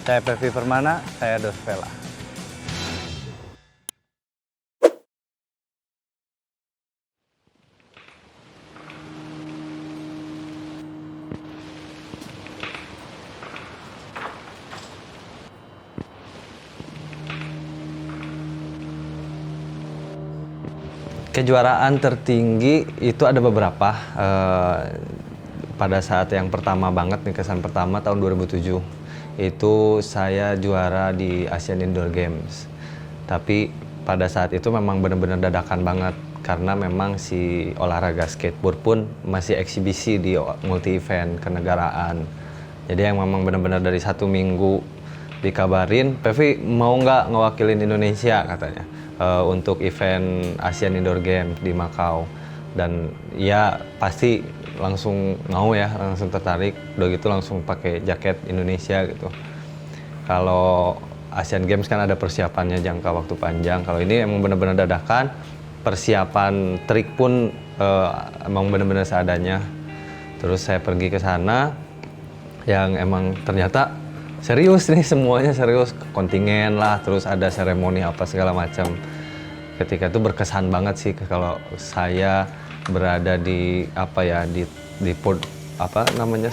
Saya Pevi Permana, saya Dos Vela. Kejuaraan tertinggi itu ada beberapa. Pada saat yang pertama banget nih, kesan pertama tahun 2007 itu saya juara di Asian Indoor Games. Tapi pada saat itu memang benar-benar dadakan banget karena memang si olahraga skateboard pun masih eksibisi di multi event kenegaraan. Jadi yang memang benar-benar dari 1 minggu dikabarin, Pevi mau nggak ngewakilin Indonesia katanya untuk event Asian Indoor Games di Macau. Dan ya pasti langsung mau ya, langsung tertarik. Udah gitu langsung pakai jaket Indonesia gitu. Kalau Asian Games kan ada persiapannya jangka waktu panjang. Kalau ini emang benar-benar dadakan. Persiapan trik pun emang benar-benar seadanya. Terus saya pergi ke sana yang emang ternyata serius nih, semuanya serius. Kontingen lah, terus ada seremoni apa segala macam. Ketika itu berkesan banget sih kalau saya berada di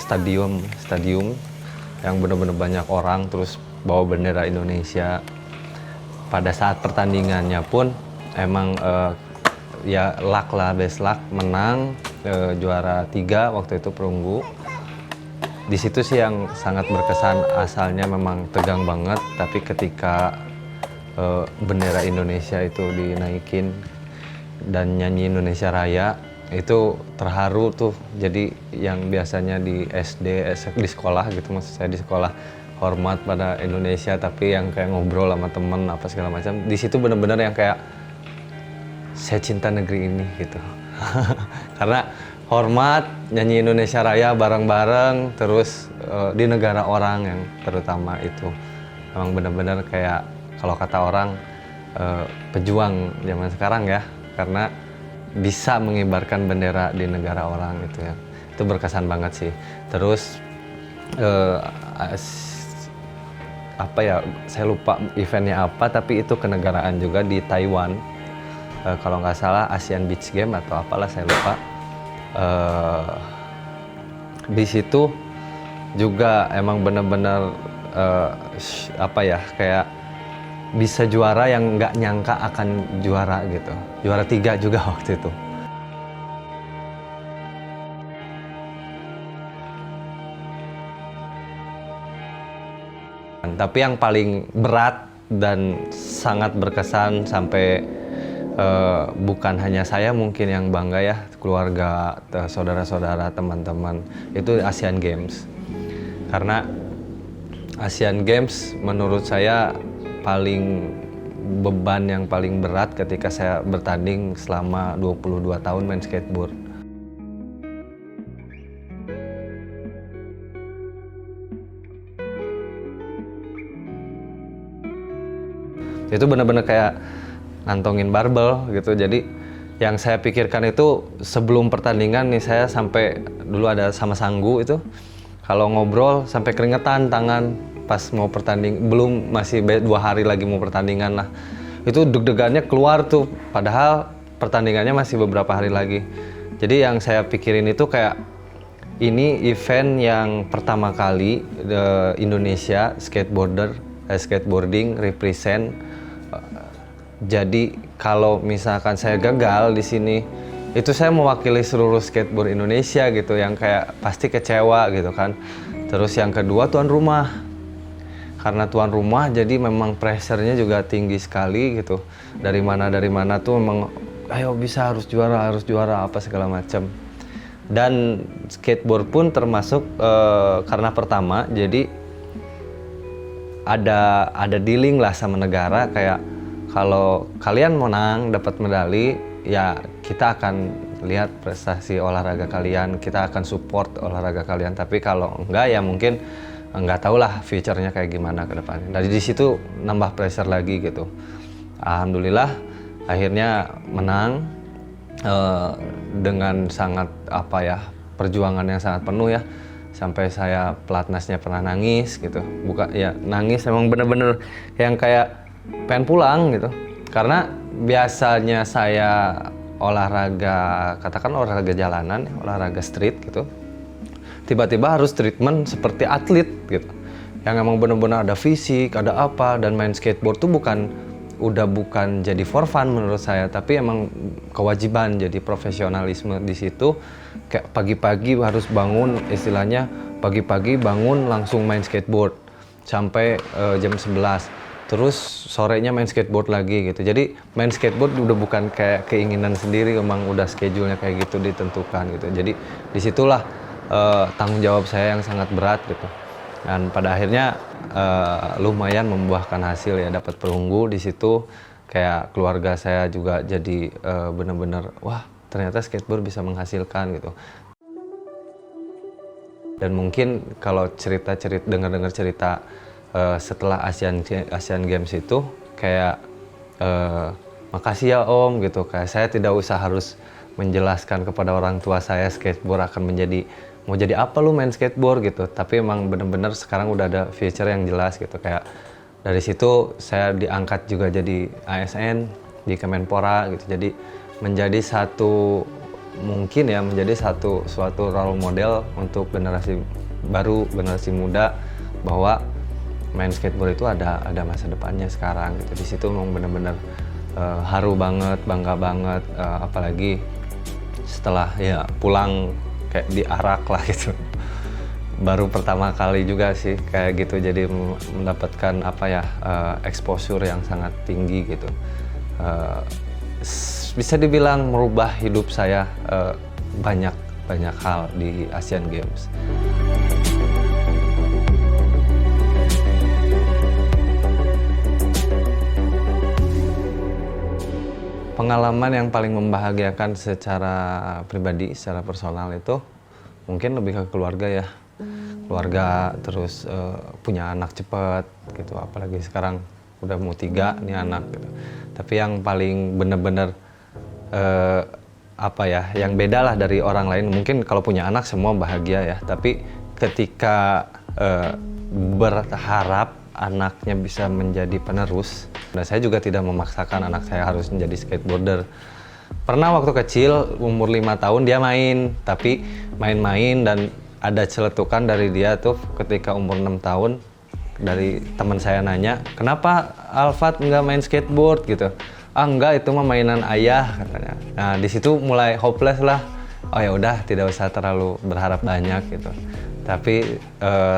stadium yang benar-benar banyak orang, terus bawa bendera Indonesia. Pada saat pertandingannya pun emang ya luck lah, best luck, menang, juara 3 waktu itu perunggu. Di situ sih yang sangat berkesan. Asalnya memang tegang banget, tapi ketika bendera Indonesia itu dinaikin dan nyanyi Indonesia Raya, itu terharu tuh. Jadi yang biasanya di SD, di sekolah gitu, maksud saya di sekolah hormat pada Indonesia, tapi yang kayak ngobrol sama temen apa segala macam, di situ bener-bener yang kayak saya cinta negeri ini gitu. Karena hormat, nyanyi Indonesia Raya bareng-bareng, terus di negara orang yang terutama itu memang bener-bener kayak kalau kata orang pejuang zaman sekarang ya, karena bisa mengibarkan bendera di negara orang gitu ya. Itu berkesan banget sih. Terus saya lupa eventnya apa, tapi itu kenegaraan juga di Taiwan. Kalau nggak salah Asian Beach Game atau apalah, saya lupa. Di situ juga emang bener-bener kayak bisa juara yang nggak nyangka akan juara gitu. Juara 3 juga waktu itu. Tapi yang paling berat dan sangat berkesan sampai bukan hanya saya mungkin yang bangga ya, keluarga, saudara-saudara, teman-teman, itu Asian Games. Karena Asian Games menurut saya beban yang paling berat ketika saya bertanding selama 22 tahun main skateboard. Itu benar-benar kayak ngantongin barbel gitu. Jadi yang saya pikirkan itu sebelum pertandingan nih, saya sampai dulu ada sama Sanggu itu, kalau ngobrol sampai keringetan tangan pas mau pertanding, masih 2 hari lagi mau pertandingan lah. Itu deg-degannya keluar tuh, padahal pertandingannya masih beberapa hari lagi. Jadi yang saya pikirin itu kayak ini event yang pertama kali Indonesia skateboarding represent. Jadi kalau misalkan saya gagal di sini, itu saya mewakili seluruh skateboard Indonesia gitu, yang kayak pasti kecewa gitu kan. Terus yang kedua, tuan rumah. Karena tuan rumah jadi memang pressure-nya juga tinggi sekali gitu. Dari mana tuh memang ayo bisa harus juara apa segala macam. Dan skateboard pun termasuk karena pertama, jadi ada dealing lah sama negara, kayak kalau kalian menang dapat medali ya kita akan lihat prestasi olahraga kalian, kita akan support olahraga kalian. Tapi kalau enggak ya mungkin nggak tahu lah future-nya kayak gimana ke depannya. Dari situ nambah pressure lagi gitu. Alhamdulillah akhirnya menang dengan sangat perjuangan yang sangat penuh ya. sampai saya pelatnasnya pernah nangis gitu. Bukan ya nangis, emang bener-bener yang kayak pengen pulang gitu. Karena biasanya saya olahraga, katakan olahraga jalanan, olahraga street gitu, tiba-tiba harus treatment seperti atlet gitu, yang emang benar-benar ada fisik, ada apa, dan main skateboard tuh bukan jadi for fun menurut saya, tapi emang kewajiban, jadi profesionalisme di situ. Kayak pagi-pagi harus bangun, istilahnya pagi-pagi bangun langsung main skateboard sampai jam 11, terus sorenya main skateboard lagi gitu. Jadi main skateboard udah bukan kayak keinginan sendiri, emang udah schedule-nya kayak gitu ditentukan gitu. Jadi disitulah tanggung jawab saya yang sangat berat gitu. Dan pada akhirnya lumayan membuahkan hasil ya, dapat perunggu di situ. Kayak keluarga saya juga jadi benar-benar wah, ternyata skateboard bisa menghasilkan gitu. Dan mungkin kalau dengar-dengar cerita setelah Asian Games itu kayak makasih ya Om gitu, kayak saya tidak usah harus menjelaskan kepada orang tua saya skateboard akan mau jadi apa lu main skateboard gitu, tapi emang bener-bener sekarang udah ada future yang jelas gitu. Kayak dari situ saya diangkat juga jadi ASN di Kemenpora gitu, jadi menjadi suatu role model untuk generasi baru, generasi muda, bahwa main skateboard itu ada masa depannya sekarang gitu. Di situ memang bener-bener haru banget, bangga banget, apalagi setelah ya pulang kayak diarak lah gitu. Baru pertama kali juga sih kayak gitu, jadi mendapatkan exposure yang sangat tinggi gitu. Bisa dibilang merubah hidup saya banyak hal di Asian Games. Pengalaman yang paling membahagiakan secara pribadi, secara personal itu mungkin lebih ke keluarga ya. Keluarga, terus punya anak cepat gitu, apalagi sekarang udah mau 3 nih anak gitu. Tapi yang paling bener-bener yang beda lah dari orang lain, mungkin kalau punya anak semua bahagia ya, tapi ketika berharap anaknya bisa menjadi penerus, dan saya juga tidak memaksakan anak saya harus menjadi skateboarder. Pernah waktu kecil umur 5 tahun dia main, tapi main-main dan ada celetukan dari dia tuh ketika umur 6 tahun, dari teman saya nanya, kenapa Alfat nggak main skateboard gitu? Ah enggak, itu mah mainan ayah katanya. Nah di situ mulai hopeless lah. Oh ya udah, tidak usah terlalu berharap banyak gitu. Tapi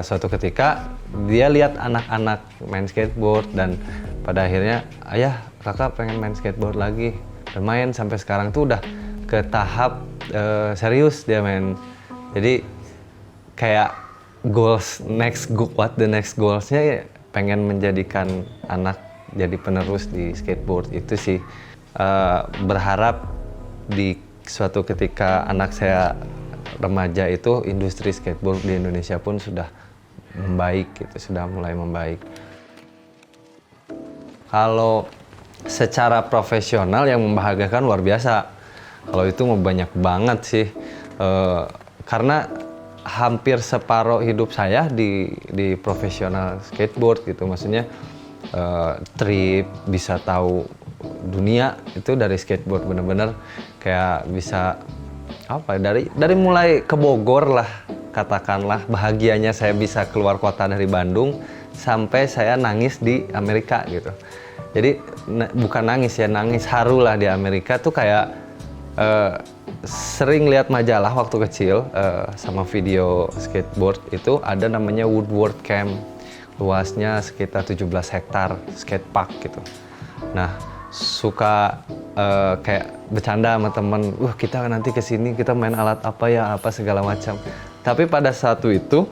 suatu ketika dia lihat anak-anak main skateboard, dan pada akhirnya ayah, kakak pengen main skateboard lagi, dan main sampai sekarang tuh udah ke tahap serius dia main. Jadi kayak what the next goalsnya ya, pengen menjadikan anak jadi penerus di skateboard itu sih. Berharap di suatu ketika anak saya remaja itu industri skateboard di Indonesia pun sudah membaik gitu, sudah mulai membaik. Kalau secara profesional yang membahagiakan luar biasa, kalau itu mau banyak banget sih, karena hampir separuh hidup saya di profesional skateboard gitu. Maksudnya trip, bisa tahu dunia itu dari skateboard, bener-bener kayak bisa dari mulai ke Bogor lah, katakanlah bahagianya saya bisa keluar kota dari Bandung sampai saya nangis di Amerika gitu. Jadi bukan nangis ya, nangis haru lah di Amerika tuh. Kayak sering lihat majalah waktu kecil sama video skateboard itu ada namanya Woodward Camp, luasnya sekitar 17 hektar skatepark gitu. Nah suka kayak bercanda sama temen, kita nanti kesini kita main alat apa segala macam. Tapi pada saat itu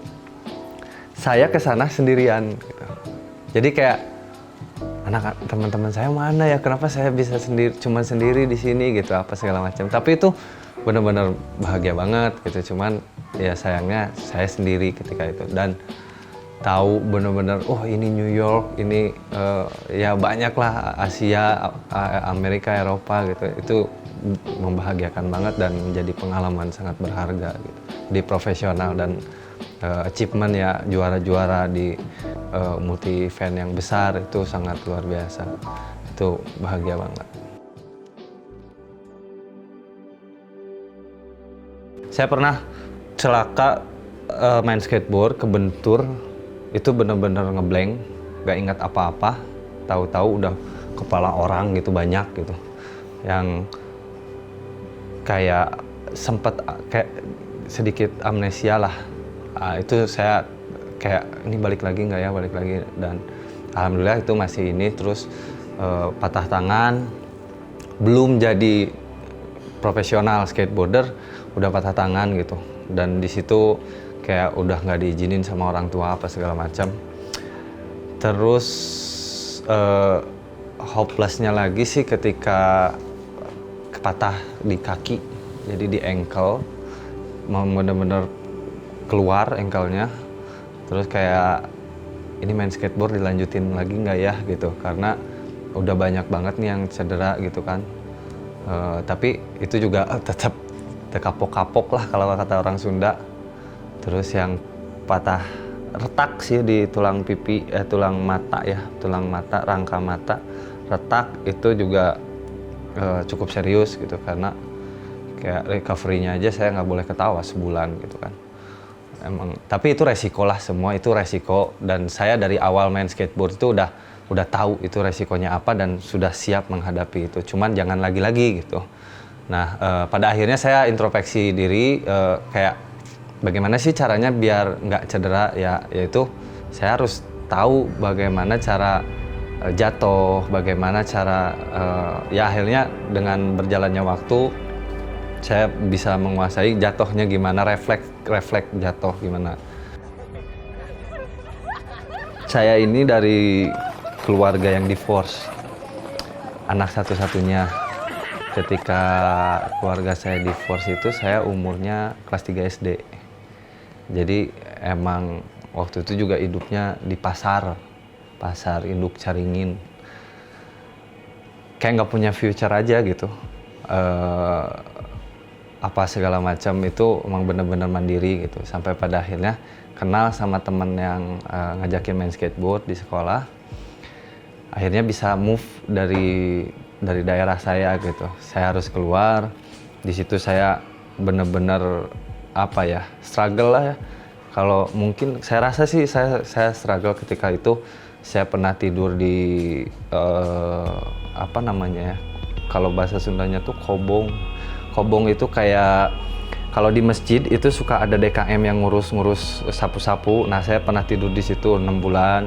saya kesana sendirian gitu. Jadi kayak teman-teman saya mana ya, kenapa saya bisa cuman sendiri di sini gitu, apa segala macam. Tapi itu benar-benar bahagia banget gitu. Cuman ya sayangnya saya sendiri ketika itu, dan tahu benar-benar ini New York, ini ya banyak lah Asia, Amerika, Eropa gitu. Itu membahagiakan banget dan menjadi pengalaman sangat berharga gitu di profesional dan achievement ya, juara-juara di multi event yang besar itu sangat luar biasa. Itu bahagia banget. Saya pernah celaka main skateboard, kebentur, itu bener-bener ngeblank, gak ingat apa-apa, tahu-tahu udah kepala orang gitu banyak gitu, yang kayak sempet kayak sedikit amnesia lah. Itu saya kayak ini balik lagi nggak ya, balik lagi, dan alhamdulillah itu masih ini. Terus patah tangan, belum jadi profesional skateboarder udah patah tangan gitu, dan di situ kayak udah nggak diizinin sama orang tua apa segala macam. Terus hopelessnya lagi sih ketika patah di kaki, jadi di ankle, bener-bener keluar ankle-nya. Terus kayak ini main skateboard dilanjutin lagi nggak ya gitu, karena udah banyak banget nih yang cedera gitu kan. Tapi itu juga tetap tekapok-kapok lah kalau kata orang Sunda. Terus yang patah retak sih di tulang pipi, tulang mata ya, tulang mata, rangka mata retak, itu juga cukup serius gitu, karena kayak recovery-nya aja saya nggak boleh ketawa sebulan gitu kan. Emang, tapi itu resiko lah, semua itu resiko, dan saya dari awal main skateboard itu udah tahu itu resikonya apa dan sudah siap menghadapi itu. Cuman jangan lagi-lagi gitu. Nah, pada akhirnya saya introspeksi diri, kayak bagaimana sih caranya biar nggak cedera ya, yaitu saya harus tahu bagaimana cara jatuh, bagaimana cara ya akhirnya dengan berjalannya waktu saya bisa menguasai jatuhnya gimana, refleks jatuh gimana. Saya ini dari keluarga yang divorce, anak satu-satunya. Ketika keluarga saya divorce itu saya umurnya kelas 3 SD. Jadi emang waktu itu juga hidupnya di pasar induk Caringin. Kayak nggak punya future aja gitu. Apa segala macam itu emang bener-bener mandiri gitu. Sampai pada akhirnya kenal sama temen yang ngajakin main skateboard di sekolah. Akhirnya bisa move dari daerah saya gitu. Saya harus keluar. Di situ saya bener-bener apa ya, struggle lah ya. Kalau mungkin saya rasa sih saya struggle ketika itu. Saya pernah tidur di apa namanya ya, kalau bahasa Sundanya tuh kobong. Kobong itu kayak kalau di masjid itu suka ada DKM yang ngurus sapu-sapu. Nah, saya pernah tidur di situ 6 bulan.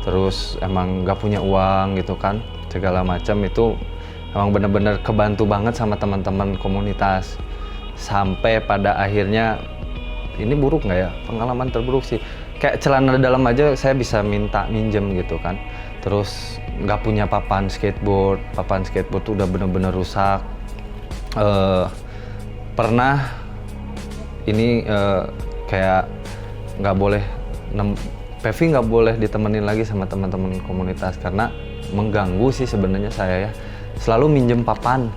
Terus emang nggak punya uang gitu kan, segala macam. Itu emang bener-bener kebantu banget sama teman-teman komunitas. Sampai pada akhirnya, ini buruk nggak ya? Pengalaman terburuk sih. Kayak celana dalam aja saya bisa minjem gitu kan. Terus nggak punya papan skateboard tuh udah bener-bener rusak. Pernah ini kayak nggak boleh, Pevi nggak boleh ditemenin lagi sama teman-teman komunitas karena mengganggu sih sebenarnya saya ya. Selalu minjem papan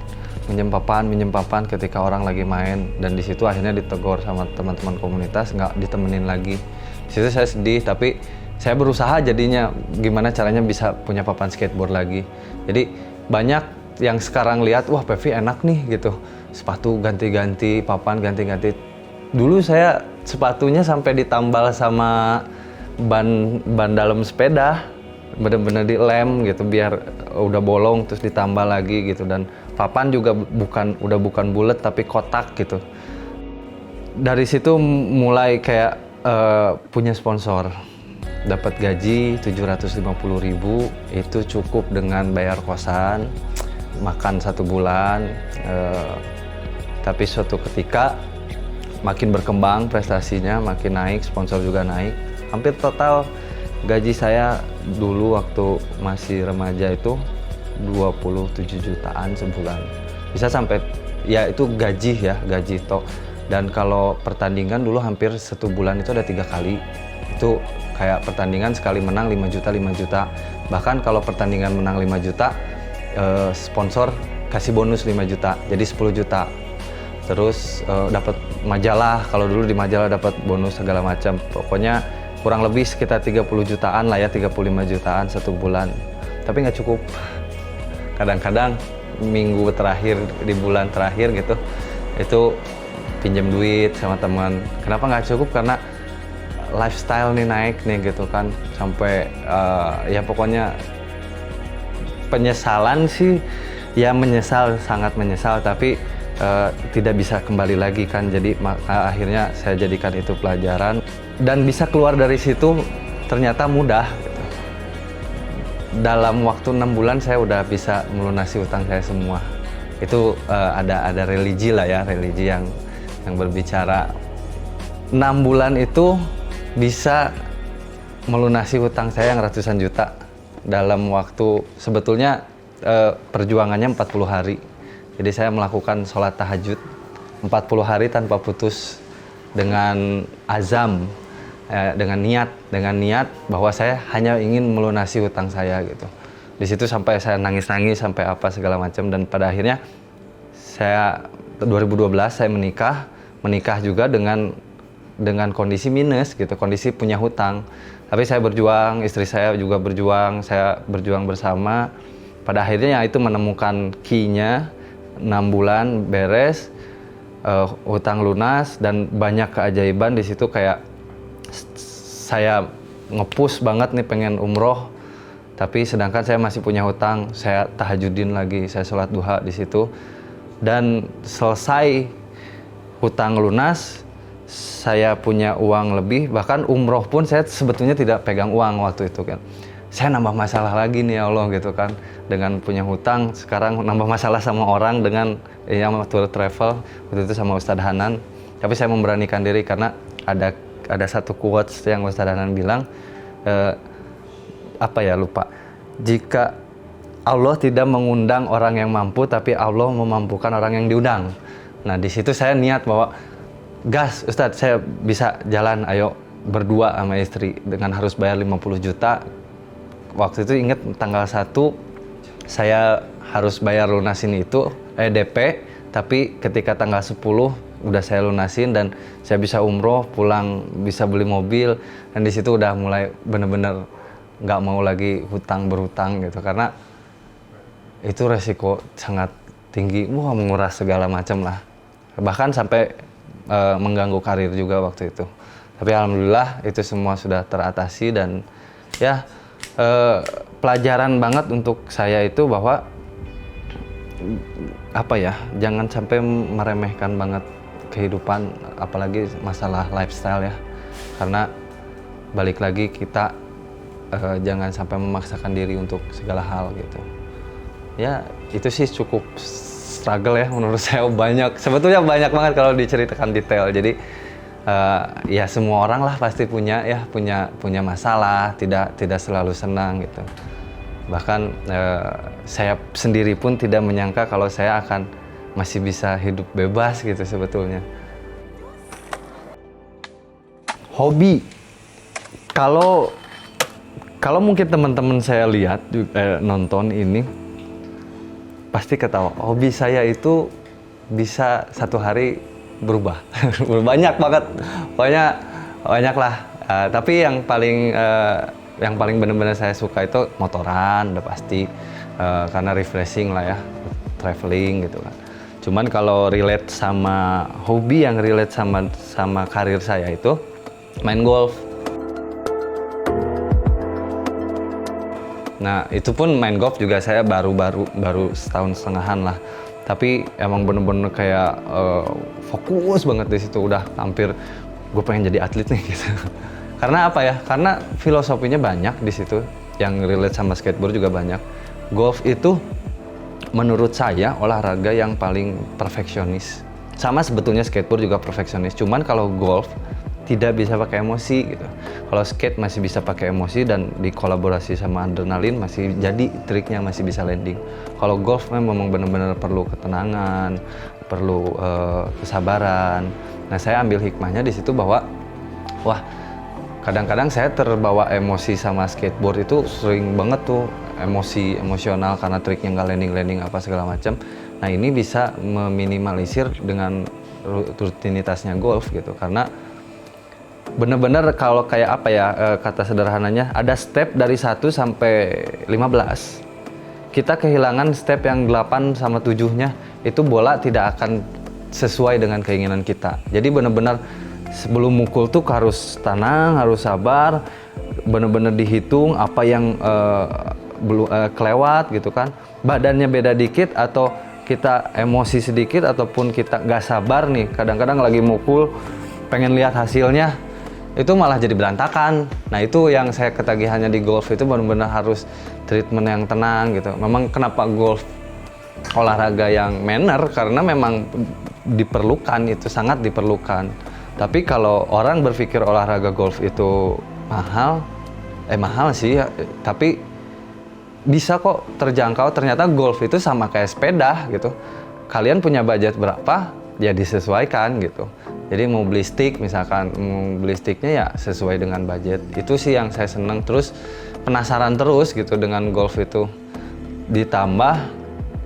ketika orang lagi main, dan di situ akhirnya ditegur sama teman-teman komunitas, nggak ditemenin lagi. Di situ saya sedih, tapi saya berusaha jadinya gimana caranya bisa punya papan skateboard lagi. Jadi banyak yang sekarang lihat, wah Pevi enak nih gitu, sepatu ganti-ganti, papan ganti-ganti. Dulu saya sepatunya sampai ditambal sama ban dalam sepeda, bener-bener dilem gitu biar udah bolong terus ditambal lagi gitu, dan papan juga udah bukan bulat tapi kotak gitu. Dari situ mulai kayak punya sponsor, dapat gaji 750.000, itu cukup dengan bayar kosan, makan 1 bulan. Tapi suatu ketika makin berkembang prestasinya, makin naik, sponsor juga naik. Hampir total gaji saya dulu waktu masih remaja itu 27 jutaan sebulan. Bisa sampai, ya itu gaji tok. Dan kalau pertandingan dulu hampir 1 bulan itu ada 3 kali. Itu kayak pertandingan sekali menang 5 juta. Bahkan kalau pertandingan menang 5 juta, sponsor kasih bonus 5 juta, jadi 10 juta. terus dapat majalah. Kalau dulu di majalah dapat bonus segala macam. Pokoknya kurang lebih sekitar 30 jutaan lah ya, 35 jutaan satu bulan. Tapi nggak cukup. Kadang-kadang minggu terakhir, di bulan terakhir gitu, itu pinjam duit sama teman. Kenapa nggak cukup? Karena lifestyle nih naik nih gitu kan, sampai ya pokoknya penyesalan sih, ya menyesal, sangat menyesal, tapi tidak bisa kembali lagi kan. Jadi akhirnya saya jadikan itu pelajaran dan bisa keluar dari situ ternyata mudah gitu. Dalam waktu 6 bulan saya udah bisa melunasi utang saya semua. Itu ada religi lah ya, religi yang berbicara 6 bulan itu bisa melunasi hutang saya yang ratusan juta dalam waktu, sebetulnya perjuangannya 40 hari. Jadi saya melakukan sholat tahajud 40 hari tanpa putus dengan azam, dengan niat bahwa saya hanya ingin melunasi hutang saya gitu. Di situ sampai saya nangis-nangis sampai apa segala macam, dan pada akhirnya saya 2012 saya menikah juga dengan kondisi minus gitu, kondisi punya hutang. Tapi saya berjuang, istri saya juga berjuang, saya berjuang bersama. Pada akhirnya ya itu menemukan key-nya, 6 bulan beres, hutang lunas, dan banyak keajaiban di situ. Kayak saya nge-push banget nih pengen umroh, tapi sedangkan saya masih punya hutang, saya tahajudin lagi, saya sholat duha di situ. Dan selesai hutang lunas, saya punya uang lebih, bahkan umroh pun saya sebetulnya tidak pegang uang waktu itu kan. Saya nambah masalah lagi nih ya Allah gitu kan, dengan punya hutang, sekarang nambah masalah sama orang dengan tour travel, waktu itu sama Ustadz Hanan. Tapi saya memberanikan diri karena ada satu quotes yang Ustadz Hanan bilang, jika Allah tidak mengundang orang yang mampu, tapi Allah memampukan orang yang diundang. Nah di situ saya niat bahwa gas Ustadz, saya bisa jalan, ayo berdua sama istri dengan harus bayar 50 juta. Waktu itu ingat tanggal 1 saya harus bayar lunasin itu DP, tapi ketika tanggal 10 udah saya lunasin dan saya bisa umroh, pulang bisa beli mobil, dan di situ udah mulai bener-bener nggak mau lagi berhutang gitu, karena itu resiko sangat tinggi, menguras segala macam lah, bahkan sampai mengganggu karir juga waktu itu. Tapi alhamdulillah itu semua sudah teratasi, dan ya pelajaran banget untuk saya itu bahwa jangan sampai meremehkan banget kehidupan, apalagi masalah lifestyle ya, karena balik lagi kita jangan sampai memaksakan diri untuk segala hal gitu. Ya itu sih cukup struggle ya menurut saya, sebetulnya banyak banget kalau diceritakan detail. Jadi ya semua orang lah pasti punya masalah, tidak selalu senang gitu. Bahkan saya sendiri pun tidak menyangka kalau saya akan masih bisa hidup bebas gitu sebetulnya. Hobi, kalau mungkin teman-teman saya lihat nonton ini pasti ketawa. Hobi saya itu bisa satu hari berubah. Banyak banget, banyak lah. Tapi yang paling benar-benar saya suka itu motoran, udah pasti, karena refreshing lah ya, traveling gitu kan. Cuman kalau relate sama hobi yang relate sama karir saya itu main golf. Nah itu pun main golf juga saya baru setahun setengahan lah. Tapi emang bener-bener kayak fokus banget di situ, udah hampir gue pengen jadi atlet nih gitu. Karena apa ya? Karena filosofinya banyak di situ, yang relate sama skateboard juga banyak. Golf itu menurut saya olahraga yang paling perfeksionis. Sama sebetulnya skateboard juga perfeksionis. Cuman kalau golf tidak bisa pakai emosi gitu. Kalau skate masih bisa pakai emosi dan dikolaborasi sama adrenalin masih jadi triknya, masih bisa landing. Kalau golf memang benar-benar perlu ketenangan, perlu kesabaran. Nah saya ambil hikmahnya di situ bahwa kadang-kadang saya terbawa emosi sama skateboard, itu sering banget tuh emosional karena triknya nggak landing apa segala macam. Nah ini bisa meminimalisir dengan rutinitasnya golf gitu. Karena bener-bener kalau kayak apa ya, kata sederhananya, ada step dari 1 sampai 15. Kita kehilangan step yang 8 sama 7-nya, itu bola tidak akan sesuai dengan keinginan kita. Jadi bener-bener sebelum mukul tuh harus tenang, harus sabar, bener-bener dihitung apa yang belum kelewat gitu kan. Badannya beda dikit atau kita emosi sedikit ataupun kita nggak sabar nih, kadang-kadang lagi mukul pengen lihat hasilnya, itu malah jadi berantakan. Nah itu yang saya ketagihannya di golf, itu benar-benar harus treatment yang tenang gitu. Memang kenapa golf olahraga yang manner, karena memang diperlukan, itu sangat diperlukan. Tapi kalau orang berpikir olahraga golf itu mahal, mahal sih ya, tapi bisa kok terjangkau. Ternyata golf itu sama kayak sepeda gitu. Kalian punya budget berapa, ya disesuaikan gitu. Jadi mau beli stick misalkan, mau beli sticknya ya sesuai dengan budget. Itu sih yang saya seneng, terus penasaran terus gitu dengan golf itu. Ditambah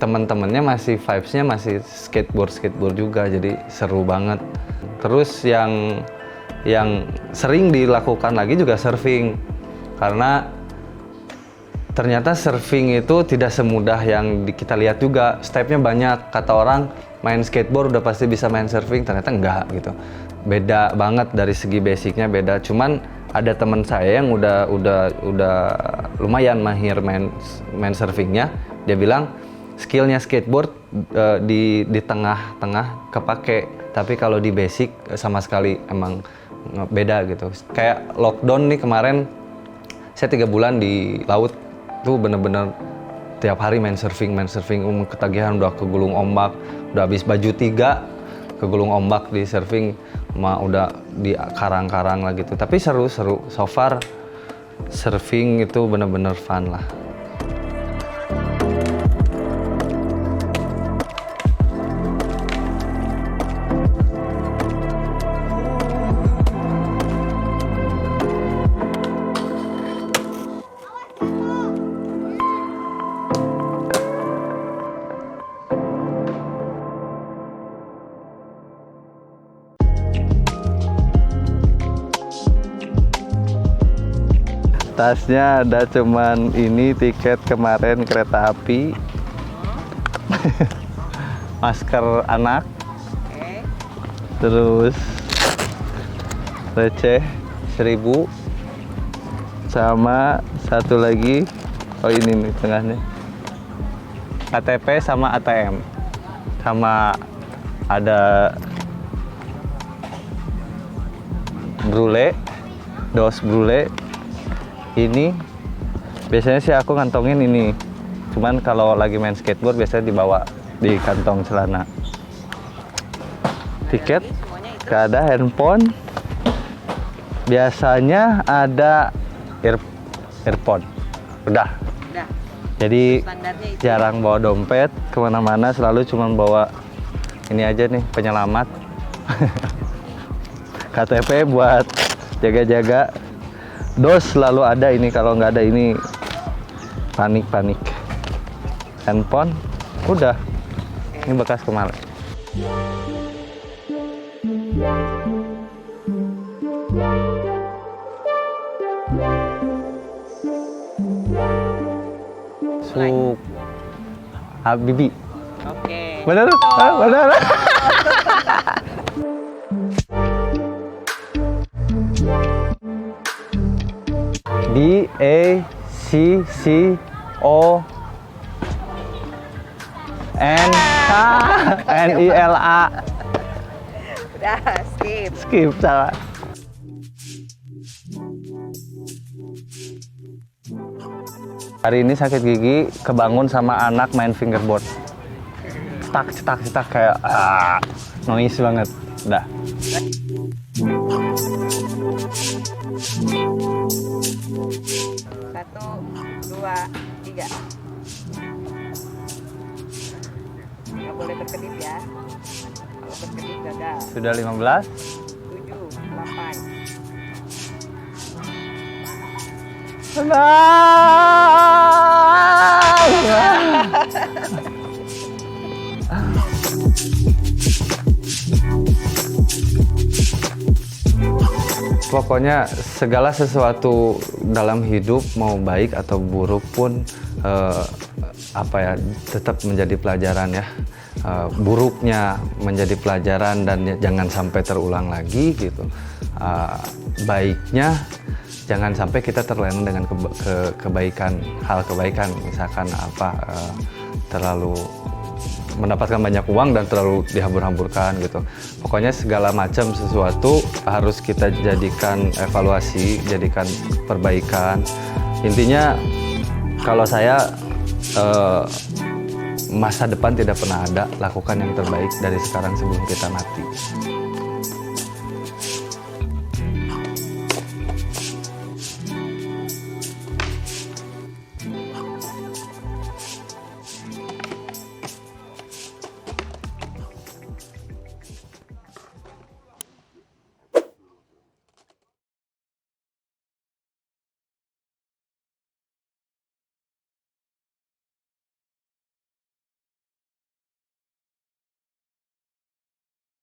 teman-temannya masih vibes-nya masih skateboard juga, jadi seru banget. Terus yang sering dilakukan lagi juga surfing. Karena ternyata surfing itu tidak semudah yang kita lihat juga. Stepnya banyak. Kata orang main skateboard udah pasti bisa main surfing, ternyata enggak gitu. Beda banget dari segi basicnya, beda. Cuman ada teman saya yang udah lumayan mahir main surfingnya. Dia bilang skillnya skateboard di tengah-tengah kepake, tapi kalau di basic sama sekali emang beda gitu. Kayak lockdown nih kemarin, saya 3 bulan di laut tuh bener-bener tiap hari main surfing, ketagihan, udah kegulung ombak, udah habis baju 3 kegulung ombak di surfing, udah di karang-karang lah gitu. Tapi seru, so far surfing itu bener-bener fun lah. Tasnya ada cuman ini, tiket kemarin kereta api, masker anak, terus receh 1.000, sama satu lagi, oh ini nih tengahnya, KTP sama ATM, sama ada brule, dos brule. Ini biasanya sih aku ngantongin ini, cuman kalau lagi main skateboard biasanya dibawa di kantong celana. Tiket, gak ada. Handphone biasanya ada, earphone udah. Jadi jarang bawa dompet kemana-mana, selalu cuman bawa ini aja nih, penyelamat. KTP buat jaga-jaga. Dos selalu ada, ini kalau nggak ada ini panik. Handphone udah, ini bekas kemarin. Habibi. Oke. Bener? Bener. DACCONNILA. Udah, skip. Skip, salah. Hari ini sakit gigi, kebangun sama anak main fingerboard. Cetak kayak noise banget. Udah. Satu, dua, tiga. Nggak boleh berkedip ya. Kalau berkedip gagal. Sudah 15. 7, 8. Senang. Pokoknya segala sesuatu dalam hidup mau baik atau buruk pun tetap menjadi pelajaran ya. Buruknya menjadi pelajaran dan jangan sampai terulang lagi gitu. Baiknya jangan sampai kita terlena dengan kebaikan, hal kebaikan, misalkan terlalu mendapatkan banyak uang dan terlalu dihambur-hamburkan gitu. Pokoknya segala macam sesuatu harus kita jadikan evaluasi, jadikan perbaikan. Intinya kalau saya masa depan tidak pernah ada, lakukan yang terbaik dari sekarang sebelum kita mati.